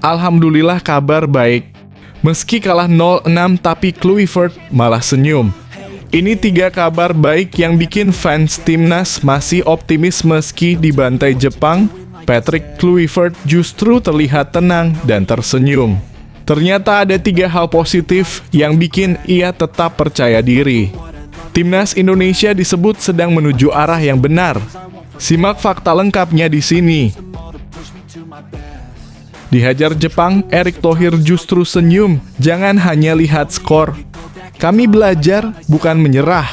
Alhamdulillah kabar baik. Meski kalah 0-6 tapi Kluivert malah senyum. Ini 3 kabar baik yang bikin fans timnas masih optimis meski dibantai Jepang. Patrick Kluivert justru terlihat tenang dan tersenyum. Ternyata ada 3 hal positif yang bikin ia tetap percaya diri. Timnas Indonesia disebut sedang menuju arah yang benar. Simak fakta lengkapnya di sini. Dihajar Jepang, Erick Thohir justru senyum. Jangan hanya lihat skor. Kami belajar, bukan menyerah.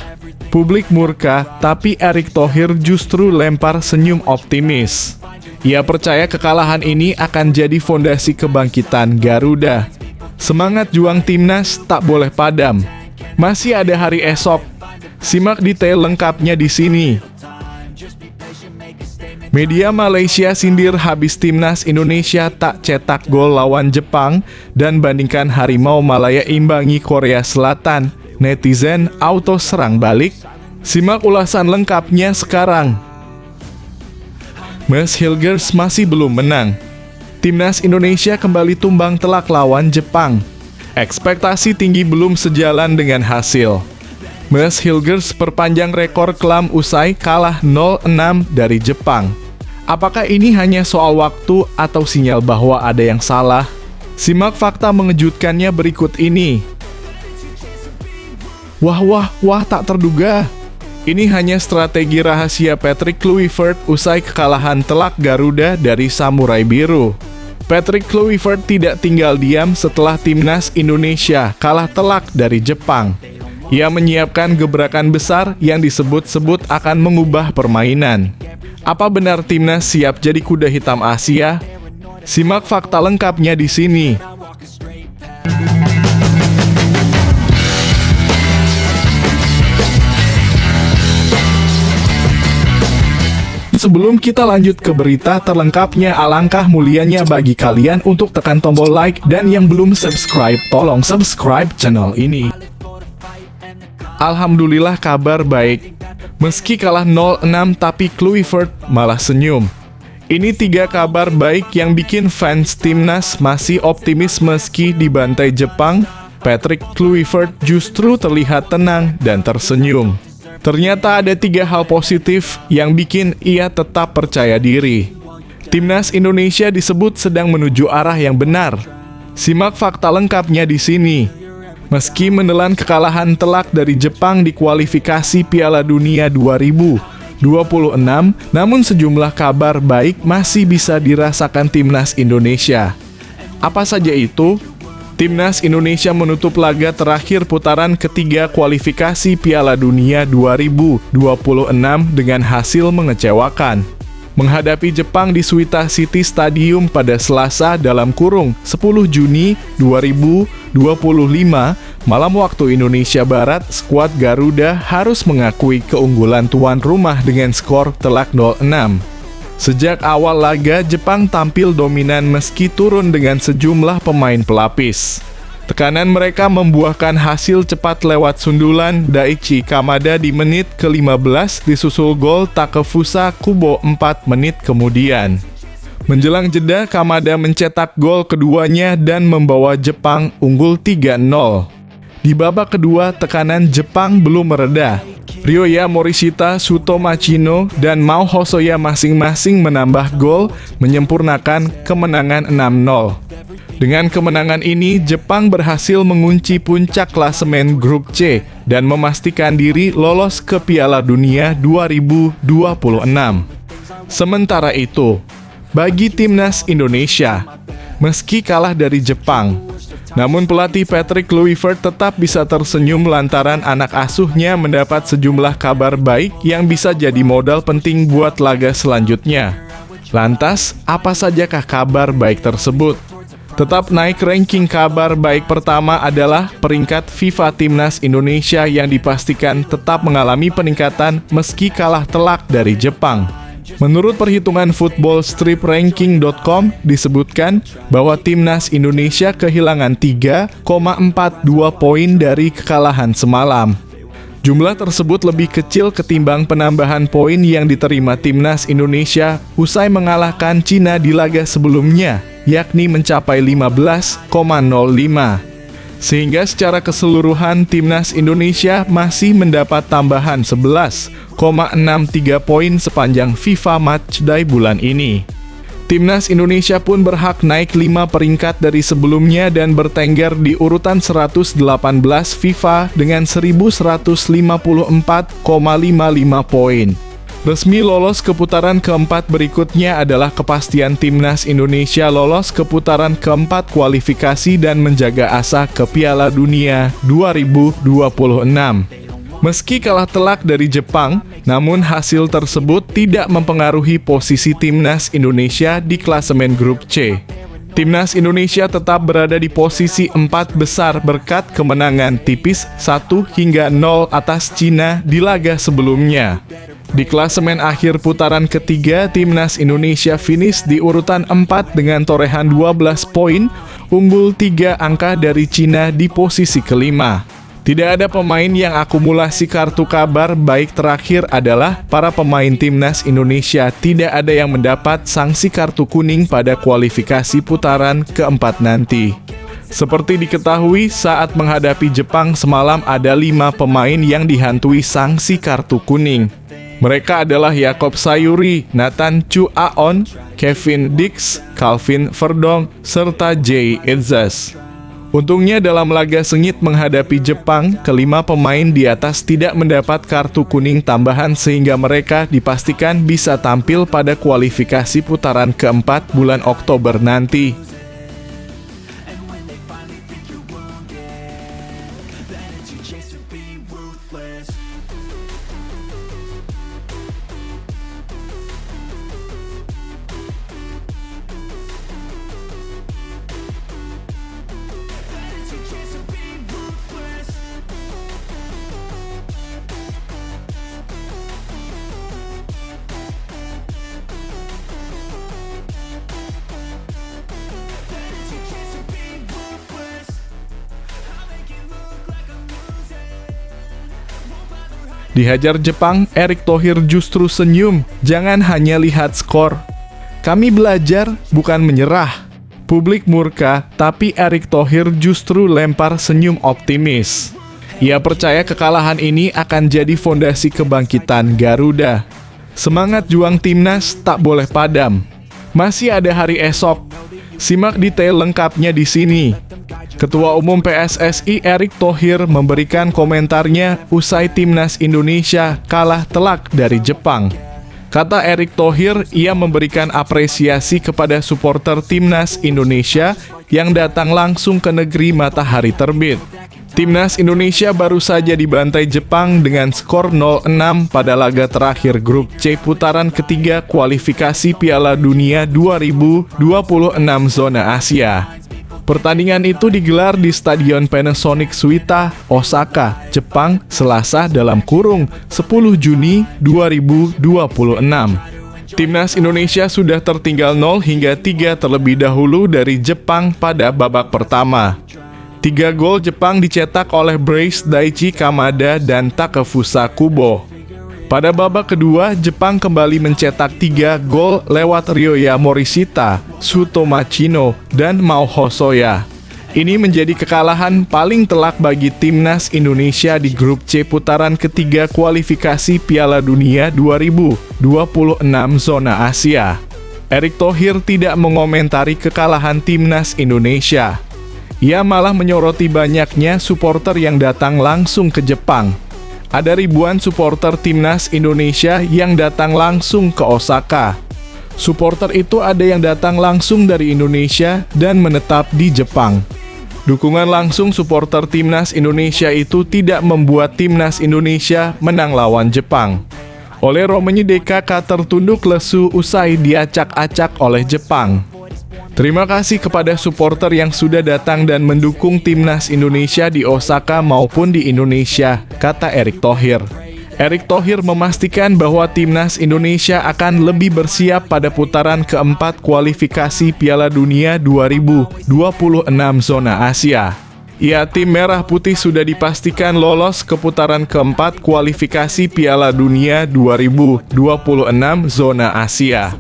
Publik murka, tapi Erick Thohir justru lempar senyum optimis. Ia percaya kekalahan ini akan jadi fondasi kebangkitan Garuda. Semangat juang timnas tak boleh padam. Masih ada hari esok. Simak detail lengkapnya di sini. Media Malaysia sindir habis timnas Indonesia tak cetak gol lawan Jepang dan bandingkan Harimau Malaya imbangi Korea Selatan. Netizen auto serang balik. Simak ulasan lengkapnya sekarang. Mas Hilgers masih belum menang. Timnas Indonesia kembali tumbang telak lawan Jepang. Ekspektasi tinggi belum sejalan dengan hasil. Mas Hilgers perpanjang rekor kelam usai kalah 0-6 dari Jepang. Apakah ini hanya soal waktu atau sinyal bahwa ada yang salah? Simak fakta mengejutkannya berikut ini. Wah, tak terduga. Ini hanya strategi rahasia Patrick Kluivert usai kekalahan telak Garuda dari Samurai Biru. Patrick Kluivert tidak tinggal diam setelah timnas Indonesia kalah telak dari Jepang. Ia menyiapkan gebrakan besar yang disebut-sebut akan mengubah permainan. Apa benar timnas siap jadi kuda hitam Asia? Simak fakta lengkapnya di sini. Sebelum kita lanjut ke berita terlengkapnya, alangkah mulianya bagi kalian untuk tekan tombol like dan yang belum subscribe, tolong subscribe channel ini. Alhamdulillah kabar baik. Meski kalah 0-6 tapi Kluivert malah senyum. Ini 3 kabar baik yang bikin fans timnas masih optimis meski dibantai Jepang. Patrick Kluivert justru terlihat tenang dan tersenyum. Ternyata ada 3 hal positif yang bikin ia tetap percaya diri. Timnas Indonesia disebut sedang menuju arah yang benar. Simak fakta lengkapnya di sini. Meski menelan kekalahan telak dari Jepang di kualifikasi Piala Dunia 2026, namun sejumlah kabar baik masih bisa dirasakan timnas Indonesia. Apa saja itu? Timnas Indonesia menutup laga terakhir putaran ketiga kualifikasi Piala Dunia 2026 dengan hasil mengecewakan. Menghadapi Jepang di Suita City Stadium pada Selasa (10 Juni 2025) malam waktu Indonesia Barat, skuad Garuda harus mengakui keunggulan tuan rumah dengan skor telak 0-6. Sejak awal laga, Jepang tampil dominan meski turun dengan sejumlah pemain pelapis. Tekanan mereka membuahkan hasil cepat lewat sundulan Daichi Kamada di menit ke-15 disusul gol Takefusa Kubo 4 menit kemudian. Menjelang jeda, Kamada mencetak gol keduanya dan membawa Jepang unggul 3-0. Di babak kedua, tekanan Jepang belum mereda. Ryoya Morishita, Shuto Machino, dan Mao Hosoya masing-masing menambah gol, menyempurnakan kemenangan 6-0. Dengan kemenangan ini, Jepang berhasil mengunci puncak klasemen grup C dan memastikan diri lolos ke Piala Dunia 2026. Sementara itu, bagi timnas Indonesia, meski kalah dari Jepang, namun pelatih Patrick Kluivert tetap bisa tersenyum lantaran anak asuhnya mendapat sejumlah kabar baik yang bisa jadi modal penting buat laga selanjutnya. Lantas, apa sajakah kabar baik tersebut? Tetap naik ranking, kabar baik pertama adalah peringkat FIFA Timnas Indonesia yang dipastikan tetap mengalami peningkatan meski kalah telak dari Jepang. Menurut perhitungan footballstripranking.com disebutkan bahwa Timnas Indonesia kehilangan 3,42 poin dari kekalahan semalam. Jumlah tersebut lebih kecil ketimbang penambahan poin yang diterima Timnas Indonesia usai mengalahkan Cina di laga sebelumnya, yakni mencapai 15,05. Sehingga secara keseluruhan timnas Indonesia masih mendapat tambahan 11,63 poin sepanjang FIFA Matchday bulan ini. Timnas Indonesia pun berhak naik 5 peringkat dari sebelumnya dan bertengger di urutan 118 FIFA dengan 1154,55 poin. Resmi lolos ke putaran keempat berikutnya adalah kepastian timnas Indonesia lolos ke putaran keempat kualifikasi dan menjaga asa ke Piala Dunia 2026. Meski kalah telak dari Jepang, namun hasil tersebut tidak mempengaruhi posisi timnas Indonesia di klasemen grup C. Timnas Indonesia tetap berada di posisi 4 besar berkat kemenangan tipis 1-0 atas Cina di laga sebelumnya. Di klasemen akhir putaran ketiga, timnas Indonesia finish di urutan 4 dengan torehan 12 poin, unggul 3 angka dari Cina di posisi kelima. Tidak ada pemain yang akumulasi kartu kabar baik. Terakhir adalah para pemain timnas Indonesia tidak ada yang mendapat sanksi kartu kuning pada kualifikasi putaran keempat nanti. Seperti diketahui, saat menghadapi Jepang semalam ada 5 pemain yang dihantui sanksi kartu kuning. Mereka adalah Yakob Sayuri, Nathan Chu Aon, Kevin Dix, Calvin Verdong, serta Jay Itzas. Untungnya dalam laga sengit menghadapi Jepang, kelima pemain di atas tidak mendapat kartu kuning tambahan sehingga mereka dipastikan bisa tampil pada kualifikasi putaran keempat bulan Oktober nanti. Dihajar Jepang, Erick Thohir justru senyum. Jangan hanya lihat skor. Kami belajar, bukan menyerah. Publik murka, tapi Erick Thohir justru lempar senyum optimis. Ia percaya kekalahan ini akan jadi fondasi kebangkitan Garuda. Semangat juang timnas tak boleh padam. Masih ada hari esok. Simak detail lengkapnya di sini. Ketua Umum PSSI Erick Thohir memberikan komentarnya usai timnas Indonesia kalah telak dari Jepang. Kata Erick Thohir, ia memberikan apresiasi kepada supporter timnas Indonesia yang datang langsung ke negeri matahari terbit. Timnas Indonesia baru saja dibantai Jepang dengan skor 0-6 pada laga terakhir grup C putaran ketiga kualifikasi Piala Dunia 2026 zona Asia. Pertandingan itu digelar di Stadion Panasonic Suita, Osaka, Jepang, Selasa (10 Juni 2026). Timnas Indonesia sudah tertinggal 0 hingga 3 terlebih dahulu dari Jepang pada babak pertama. 3 gol Jepang dicetak oleh Brace Daichi Kamada dan Takefusa Kubo. Pada babak kedua, Jepang kembali mencetak 3 gol lewat Ryoya Morishita, Shuto Machino, dan Mao Hosoya. Ini menjadi kekalahan paling telak bagi timnas Indonesia di grup C putaran ketiga kualifikasi Piala Dunia 2026 zona Asia. Erick Thohir tidak mengomentari kekalahan timnas Indonesia. Ia malah menyoroti banyaknya supporter yang datang langsung ke Jepang. Ada ribuan supporter timnas Indonesia yang datang langsung ke Osaka. Supporter itu ada yang datang langsung dari Indonesia dan menetap di Jepang. Dukungan langsung supporter timnas Indonesia itu tidak membuat timnas Indonesia menang lawan Jepang. Oleh Romelu DKK tertunduk lesu usai diacak-acak oleh Jepang. Terima kasih kepada supporter yang sudah datang dan mendukung timnas Indonesia di Osaka maupun di Indonesia, kata Erick Thohir. Erick Thohir memastikan bahwa timnas Indonesia akan lebih bersiap pada putaran keempat kualifikasi Piala Dunia 2026 zona Asia. Tim Merah Putih sudah dipastikan lolos ke putaran keempat kualifikasi Piala Dunia 2026 zona Asia.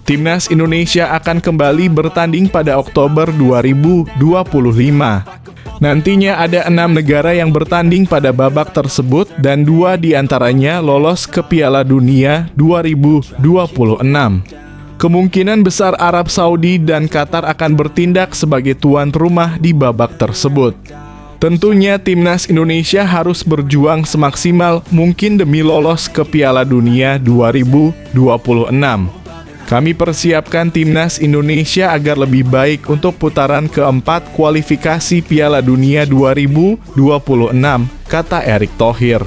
Timnas Indonesia akan kembali bertanding pada Oktober 2025. Nantinya ada 6 negara yang bertanding pada babak tersebut dan 2 diantaranya lolos ke Piala Dunia 2026. Kemungkinan besar Arab Saudi dan Qatar akan bertindak sebagai tuan rumah di babak tersebut. Tentunya Timnas Indonesia harus berjuang semaksimal mungkin demi lolos ke Piala Dunia 2026. Kami persiapkan Timnas Indonesia agar lebih baik untuk putaran keempat kualifikasi Piala Dunia 2026, kata Erick Thohir.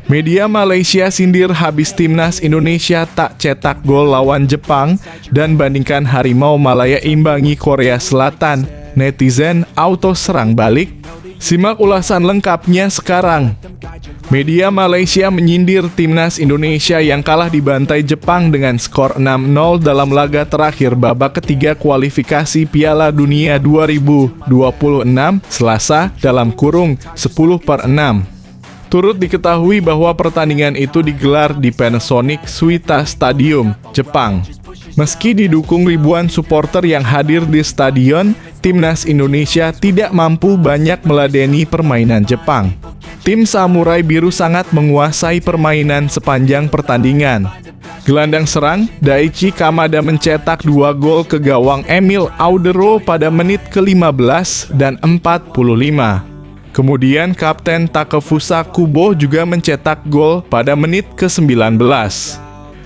Media Malaysia sindir habis Timnas Indonesia tak cetak gol lawan Jepang dan bandingkan Harimau Malaya imbangi Korea Selatan. Netizen auto serang balik. Simak ulasan lengkapnya sekarang. Media Malaysia menyindir Timnas Indonesia yang kalah dibantai Jepang dengan skor 6-0 dalam laga terakhir babak ketiga kualifikasi Piala Dunia 2026 Selasa dalam kurung 10/6. Turut diketahui bahwa pertandingan itu digelar di Panasonic Suita Stadium, Jepang. Meski didukung ribuan supporter yang hadir di stadion, Timnas Indonesia tidak mampu banyak meladeni permainan Jepang. Tim Samurai Biru sangat menguasai permainan sepanjang pertandingan. Gelandang serang, Daichi Kamada mencetak 2 gol ke gawang Emil Audero pada menit ke-15 dan 45. Kemudian Kapten Takefusa Kubo juga mencetak gol pada menit ke-19.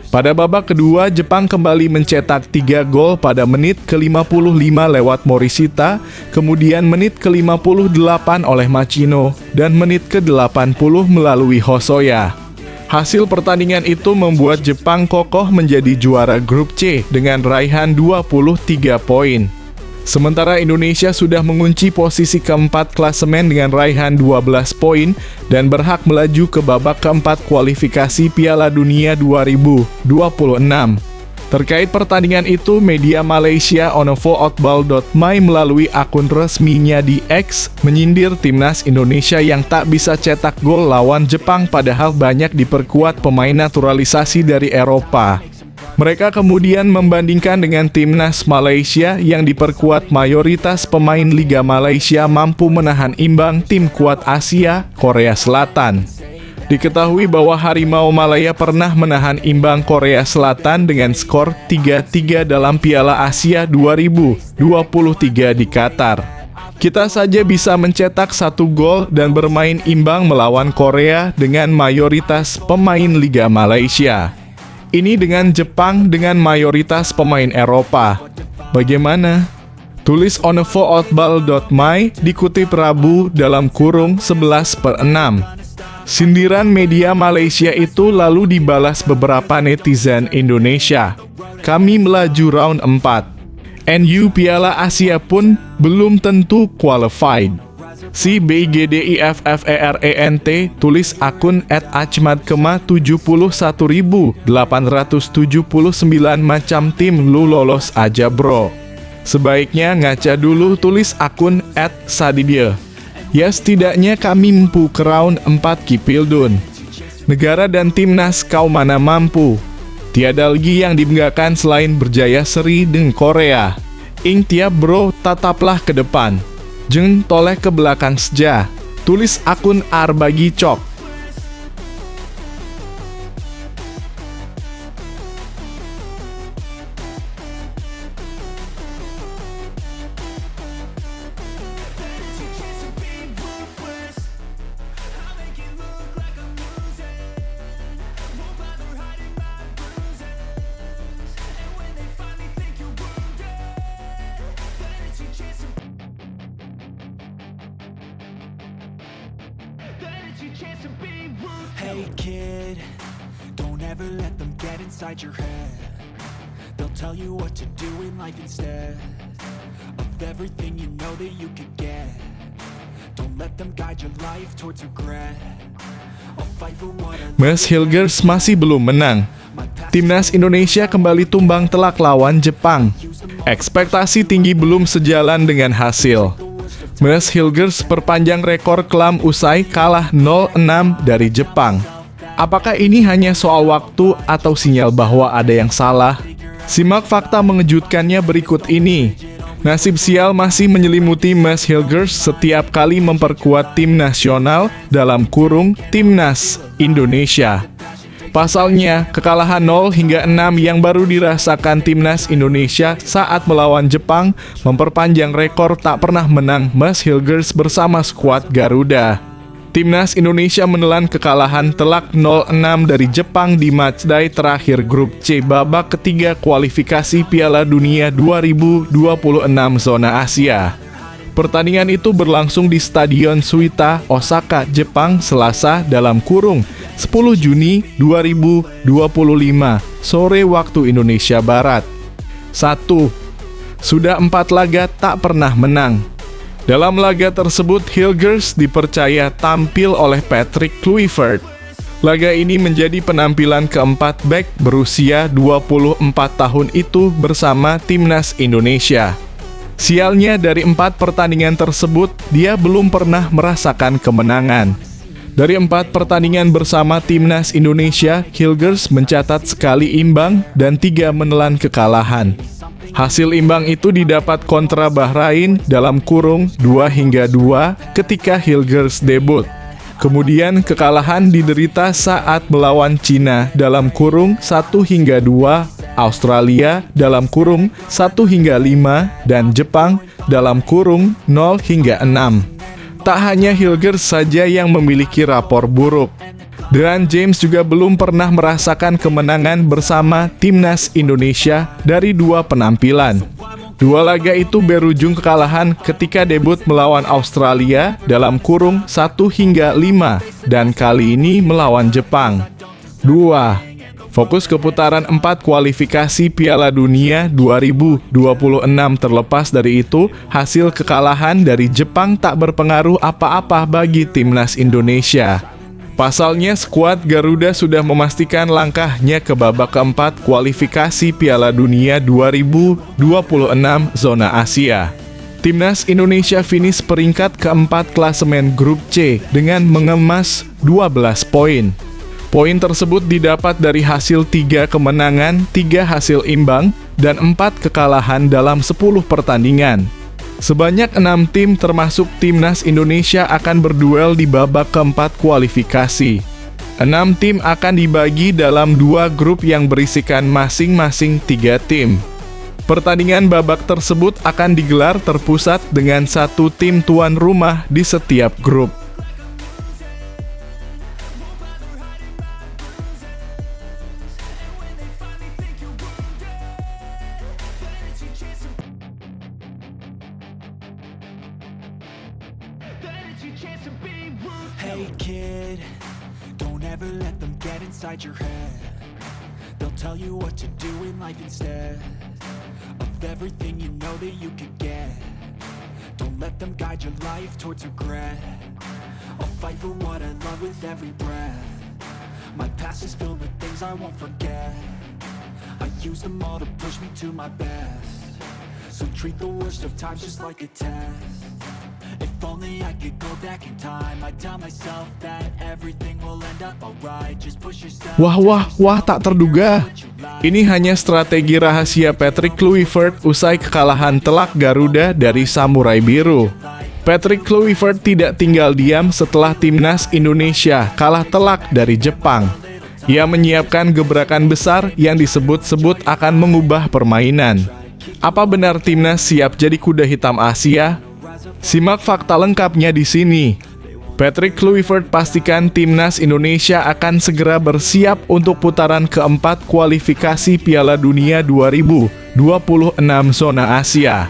Pada babak kedua, Jepang kembali mencetak 3 gol pada menit ke-55 lewat Morishita, kemudian menit ke-58 oleh Machino, dan menit ke-80 melalui Hosoya. Hasil pertandingan itu membuat Jepang kokoh menjadi juara grup C dengan raihan 23 poin. Sementara Indonesia sudah mengunci posisi keempat klasemen dengan raihan 12 poin dan berhak melaju ke babak keempat kualifikasi Piala Dunia 2026. Terkait pertandingan itu, media Malaysia onovo.outball.my melalui akun resminya di X menyindir Timnas Indonesia yang tak bisa cetak gol lawan Jepang padahal banyak diperkuat pemain naturalisasi dari Eropa. Mereka kemudian membandingkan dengan Timnas Malaysia yang diperkuat mayoritas pemain Liga Malaysia mampu menahan imbang tim kuat Asia, Korea Selatan. Diketahui bahwa Harimau Malaya pernah menahan imbang Korea Selatan dengan skor 3-3 dalam Piala Asia 2023 di Qatar. Kita saja bisa mencetak 1 gol dan bermain imbang melawan Korea dengan mayoritas pemain Liga Malaysia. Ini dengan Jepang dengan mayoritas pemain Eropa. Bagaimana? Tulis onovo.outball.my dikutip Rabu dalam kurung 11/6. Sindiran media Malaysia itu lalu dibalas beberapa netizen Indonesia. Kami melaju round 4. NU Piala Asia pun belum tentu qualified. Si BIGDIFFERENT tulis akun @achmadkema 71.879 macam tim lu lolos aja bro. Sebaiknya ngaca dulu, tulis akun @sadibia. Ya setidaknya kami mampu ke round 4 Kipildun. Negara dan timnas kau mana mampu. Tiada lagi yang dibanggakan selain berjaya seri dengan Korea. Ing tiap bro, tataplah ke depan. Jangan toleh ke belakang saja. Tulis akun Arbagi Cok. Hey kid, don't ever let them get inside your head. They'll tell you what to do in life instead of everything you know that you could get. Don't let them guide your life towards regret. I'll fight for what I Mas Hilgers masih belum menang. Timnas Indonesia kembali tumbang telak lawan Jepang. Ekspektasi tinggi belum sejalan dengan hasil. Mas Hilgers perpanjang rekor kelam usai kalah 0-6 dari Jepang. Apakah ini hanya soal waktu atau sinyal bahwa ada yang salah? Simak fakta mengejutkannya berikut ini. Nasib sial masih menyelimuti Mas Hilgers setiap kali memperkuat tim nasional dalam kurung Timnas Indonesia. Pasalnya, kekalahan 0-6 yang baru dirasakan Timnas Indonesia saat melawan Jepang memperpanjang rekor tak pernah menang Mas Hilgers bersama skuad Garuda. Timnas Indonesia menelan kekalahan telak 0-6 dari Jepang di matchday terakhir grup C babak ketiga kualifikasi Piala Dunia 2026 zona Asia. Pertandingan itu berlangsung di Stadion Suita, Osaka, Jepang, Selasa dalam kurung 10 Juni 2025 sore waktu Indonesia Barat. 1. Sudah 4 laga tak pernah menang. Dalam laga tersebut, Hilgers dipercaya tampil oleh Patrick Kluivert. Laga ini menjadi penampilan keempat bek berusia 24 tahun itu bersama Timnas Indonesia. Sialnya dari 4 pertandingan tersebut, dia belum pernah merasakan kemenangan. Dari 4 pertandingan bersama Timnas Indonesia, Hilgers mencatat sekali imbang dan 3 menelan kekalahan. Hasil imbang itu didapat kontra Bahrain dalam kurung 2-2 ketika Hilgers debut. Kemudian kekalahan diderita saat melawan Cina dalam kurung 1-2, Australia dalam kurung 1-5, dan Jepang dalam kurung 0-6. Tak hanya Hilgers saja yang memiliki rapor buruk. DeRozan James juga belum pernah merasakan kemenangan bersama Timnas Indonesia dari 2 penampilan. 2 laga itu berujung kekalahan ketika debut melawan Australia dalam kurung 1-5 dan kali ini melawan Jepang. 2. Fokus ke putaran 4 kualifikasi Piala Dunia 2026. Terlepas dari itu, hasil kekalahan dari Jepang tak berpengaruh apa-apa bagi Timnas Indonesia. Pasalnya, skuad Garuda sudah memastikan langkahnya ke babak keempat kualifikasi Piala Dunia 2026 zona Asia. Timnas Indonesia finish peringkat keempat klasemen grup C dengan mengemas 12 poin. Poin tersebut didapat dari hasil 3 kemenangan, 3 hasil imbang, dan 4 kekalahan dalam 10 pertandingan. Sebanyak 6 tim termasuk Timnas Indonesia akan berduel di babak keempat kualifikasi. 6 tim akan dibagi dalam 2 grup yang berisikan masing-masing 3 tim. Pertandingan babak tersebut akan digelar terpusat dengan 1 tim tuan rumah di setiap grup. Hey kid, don't ever let them get inside your head. They'll tell you what to do in life instead of everything you know that you could get. Don't let them guide your life towards regret. I'll fight for what I love with every breath. My past is filled with things I won't forget. I use them all to push me to my best. So treat the worst of times just like a test. If only I could go back in time, I'd tell myself that everything will end up alright. Just push yourself. Wah, tak terduga. Ini hanya strategi rahasia Patrick Kluivert usai kekalahan telak Garuda dari Samurai Biru. Patrick Kluivert tidak tinggal diam setelah Timnas Indonesia kalah telak dari Jepang. Ia menyiapkan gebrakan besar yang disebut-sebut akan mengubah permainan. Apa benar Timnas siap jadi kuda hitam Asia? Simak fakta lengkapnya di sini. Patrick Kluivert pastikan Timnas Indonesia akan segera bersiap untuk putaran keempat kualifikasi Piala Dunia 2026 zona Asia.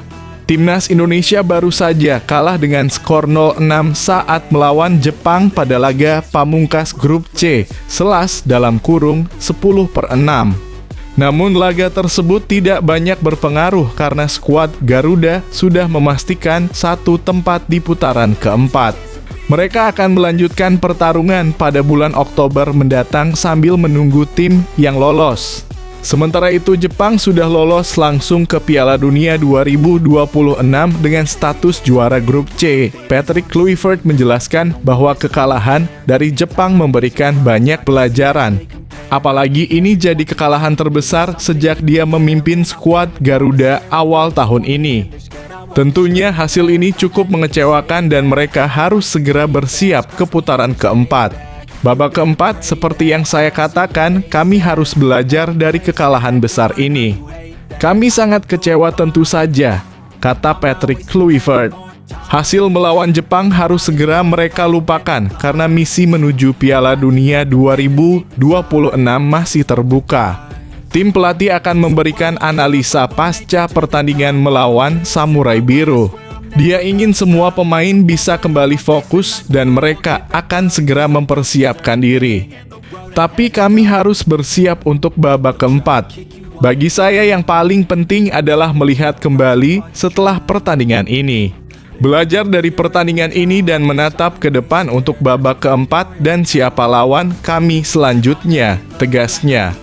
Timnas Indonesia baru saja kalah dengan skor 0-6 saat melawan Jepang pada laga pamungkas grup C, selas dalam kurung 10/6. Namun laga tersebut tidak banyak berpengaruh karena skuad Garuda sudah memastikan satu tempat di putaran keempat. Mereka akan melanjutkan pertarungan pada bulan Oktober mendatang sambil menunggu tim yang lolos. Sementara itu Jepang sudah lolos langsung ke Piala Dunia 2026 dengan status juara grup C. Patrick Kluivert menjelaskan bahwa kekalahan dari Jepang memberikan banyak pelajaran. Apalagi ini jadi kekalahan terbesar sejak dia memimpin skuad Garuda awal tahun ini. Tentunya hasil ini cukup mengecewakan dan mereka harus segera bersiap ke putaran keempat. Babak keempat, seperti yang saya katakan, kami harus belajar dari kekalahan besar ini. Kami sangat kecewa tentu saja, kata Patrick Kluivert. Hasil melawan Jepang harus segera mereka lupakan karena misi menuju Piala Dunia 2026 masih terbuka. Tim pelatih akan memberikan analisa pasca pertandingan melawan Samurai Biru. Dia ingin semua pemain bisa kembali fokus dan mereka akan segera mempersiapkan diri. Tapi kami harus bersiap untuk babak keempat. Bagi saya yang paling penting adalah melihat kembali setelah pertandingan ini. Belajar dari pertandingan ini dan menatap ke depan untuk babak keempat dan siapa lawan kami selanjutnya, tegasnya.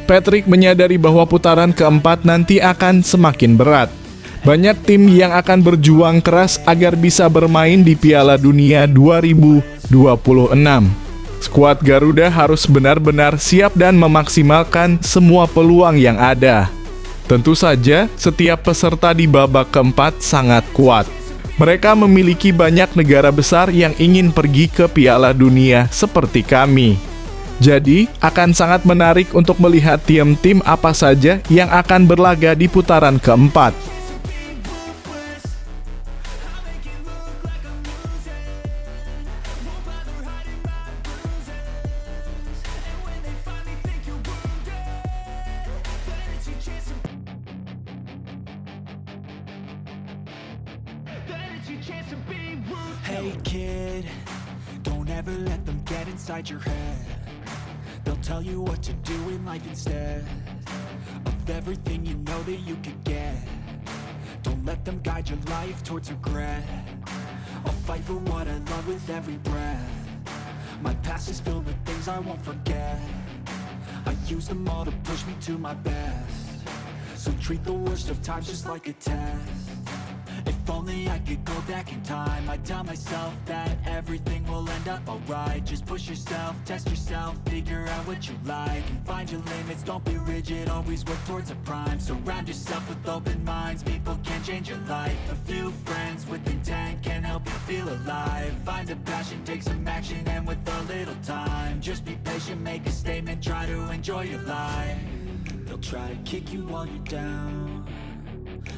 Patrick menyadari bahwa putaran keempat nanti akan semakin berat. Banyak tim yang akan berjuang keras agar bisa bermain di Piala Dunia 2026. Skuad Garuda harus benar-benar siap dan memaksimalkan semua peluang yang ada. Tentu saja, setiap peserta di babak keempat sangat kuat. Mereka memiliki banyak negara besar yang ingin pergi ke Piala Dunia seperti kami. Jadi, akan sangat menarik untuk melihat tim-tim apa saja yang akan berlaga di putaran keempat. Hey kid, don't ever let them get inside your head. They'll tell you what to do in life instead of everything you know that you could get. Don't let them guide your life towards regret. I'll fight for what I love with every breath. My past is filled with things I won't forget. I use them all to push me to my best. So treat the worst of times just like a test. If only I could go back in time, I'd tell myself that everything will end up alright. Just push yourself, test yourself, figure out what you like, and find your limits, don't be rigid, always work towards a prime. Surround yourself with open minds, people can change your life. A few friends with intent can help you feel alive. Find a passion, take some action, and with a little time, just be patient, make a statement, try to enjoy your life. They'll try to kick you while you're down.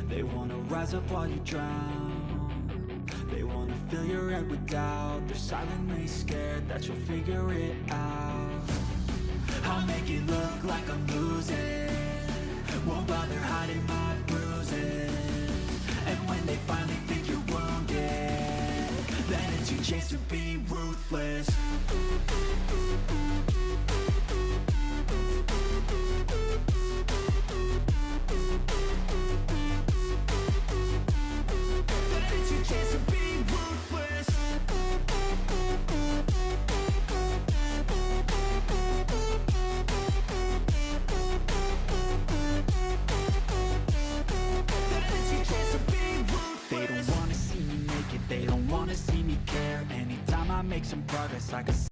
They wanna rise up while you drown. They wanna fill your head with doubt. They're silently scared that you'll figure it out. I'll make it look like I'm losing, won't bother hiding my bruises. And when they finally think you're wounded, then it's your chance to be ruthless. They don't wanna see me care. Anytime I make some progress, like a